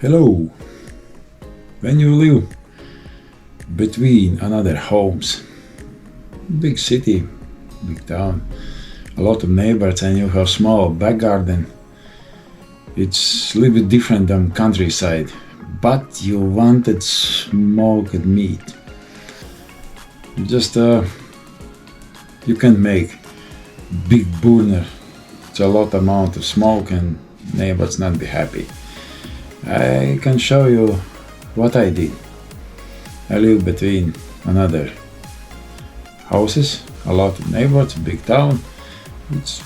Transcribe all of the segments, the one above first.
Hello. When you live between another homes, big city, big town, a lot of neighbors, and you have small back garden, it's a little bit different than countryside, but you wanted smoked meat. Just you can make big burner. It's a lot amount of smoke and neighbors not be happy. I can show you what I did. I live between another houses, a lot of neighbors, big town. It's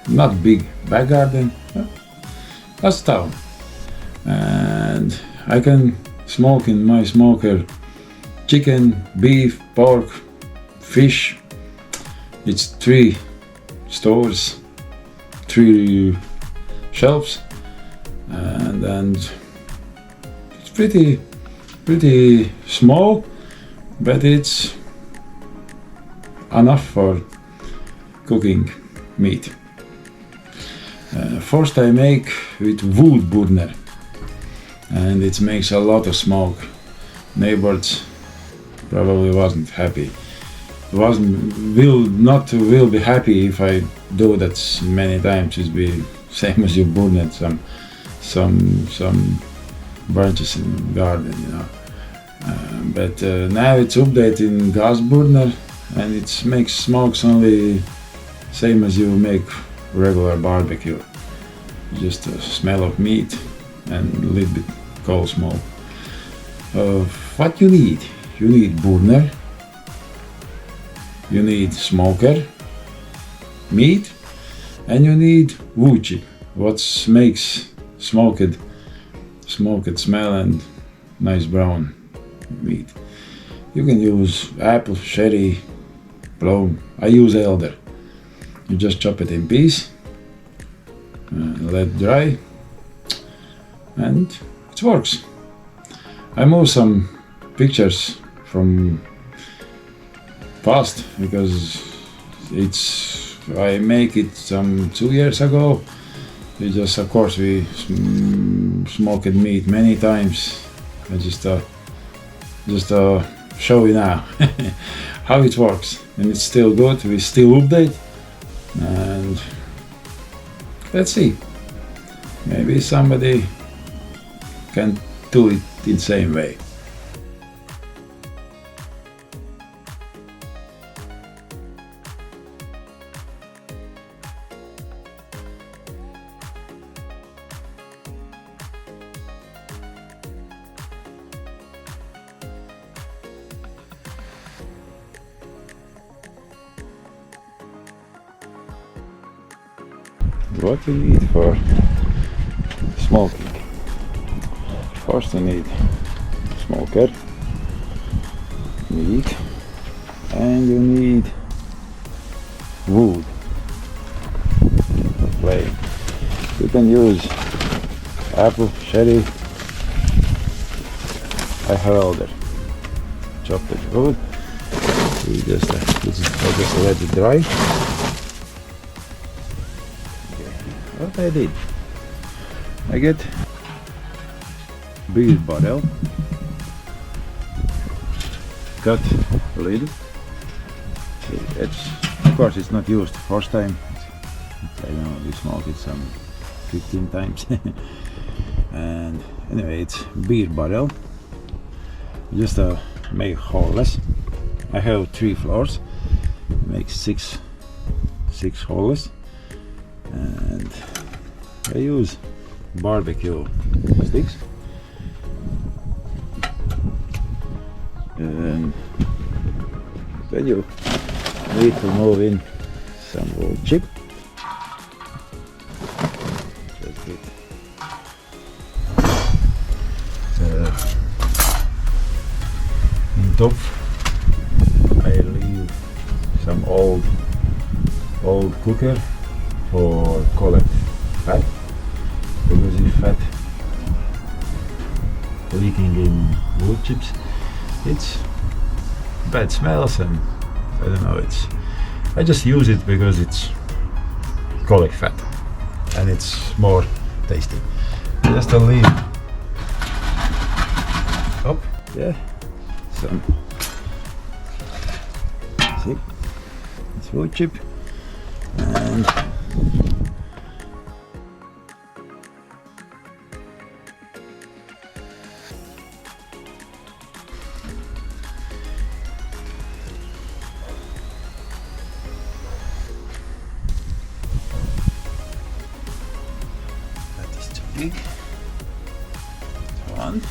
not big back garden, that's town. And I can smoke in my smoker chicken, beef, pork, fish. It's 3 stores, 3 shelves, and it's pretty small, but it's enough for cooking meat. First I make with wood burner, and it makes a lot of smoke. Neighbors probably wasn't happy. Will be happy if I do that many times. It's be same as you burned some branches in garden, you know. But now it's updated in gas burner, and it makes smokes only same as you make regular barbecue. Just a smell of meat and a little bit cold smoke. What you need? You need burner, you need smoker, meat, and you need wood chip. What makes smoked smell and nice brown meat. You can use apple, cherry, plum. I use elder. You just chop it in piece, let it dry, and it works. I move some pictures from past because I make it some 2 years ago. We just, of course, we smoked meat many times. I just show you now how it works, and it's still good. We still update, and let's see. Maybe somebody can do it in the same way. What you need for smoking? First you need smoker, meat, and you need wood. Flame. You can use apple, cherry. I have elder. Chop the wood. We just let it dry. What I did, I get big bottle, cut a lid. Of course it's not used first time. I don't know, we smoked it some 15 times. And anyway, it's beer bottle. Just make holes. I have 3 floors. Make 6 holes. And I use barbecue sticks, and then you need to move in some wood chip. Just it. On top I leave some old cooker for collect fat, because if fat leaking in wood chips, it's bad smells, and I don't know, I just use it because it's collect fat and it's more tasty. Just leave Yeah, some. See, it's wood chip, and that is too big. One.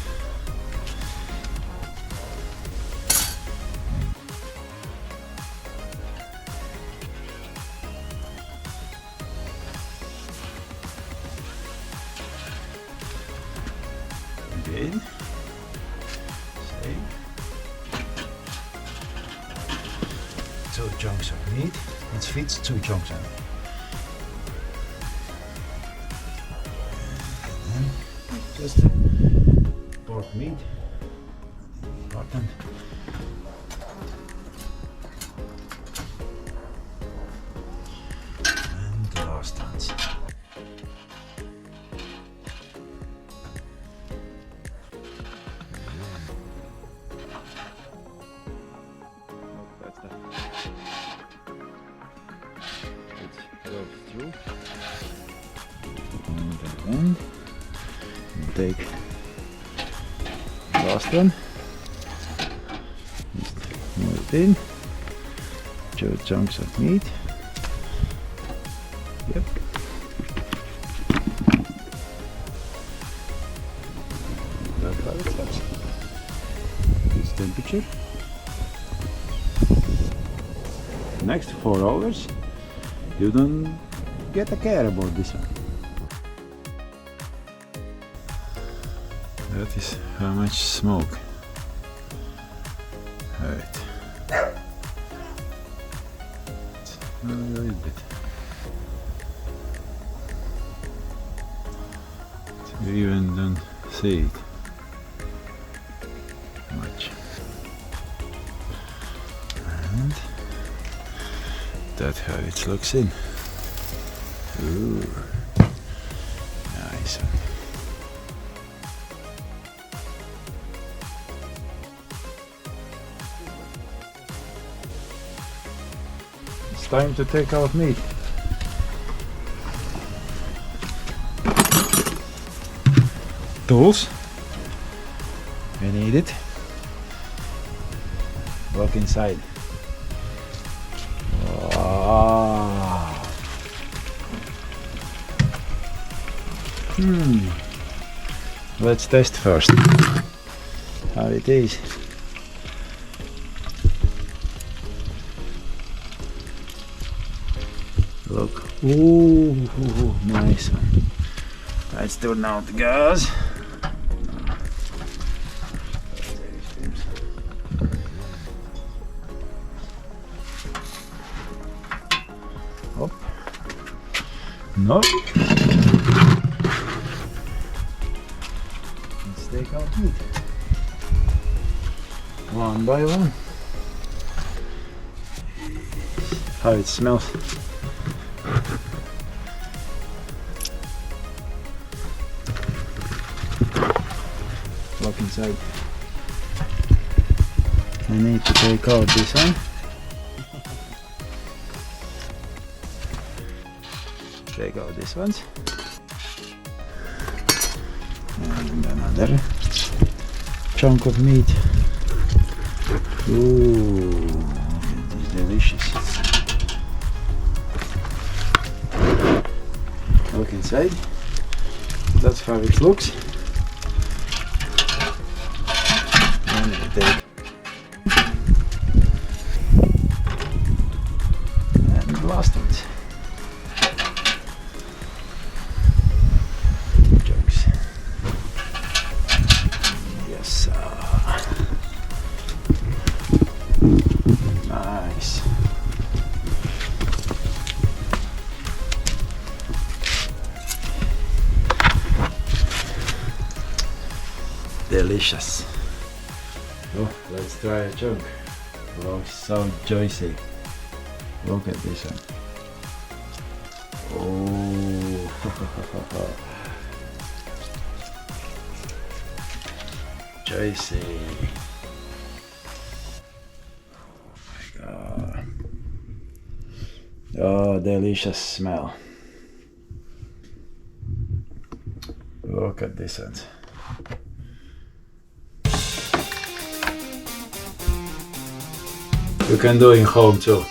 Again. Same. 2 chunks of meat. It fits 2 chunks on. And then just pork meat. Important. And the last ones. That's the. It goes through. And then take the last one. Just move it in. 2 chunks of meat. Yep. That's how it starts. This temperature. Next 4 hours, you don't get a care about this one. That is how much smoke. Right. A little bit. You even don't see it much. And that's how it looks in. Ooh, nice one. It's time to take out meat. Tools. We need it. Walk inside. Let's test first how it is. Look, ooh, nice one. Let's turn out the gas. Up. No. Let's take out meat. One by one. How it smells. Look inside. I need to take out this one. Take out this one. And another chunk of meat. Ooh, it is delicious. Look inside. That's how it looks. And I take and the last ones. Chunks. Yes. Nice. Delicious. Oh, let's try a chunk. Looks so juicy. Look at this one. Oh. juicy. Oh my god. Oh, delicious smell. Look at this one. You can do it in home too.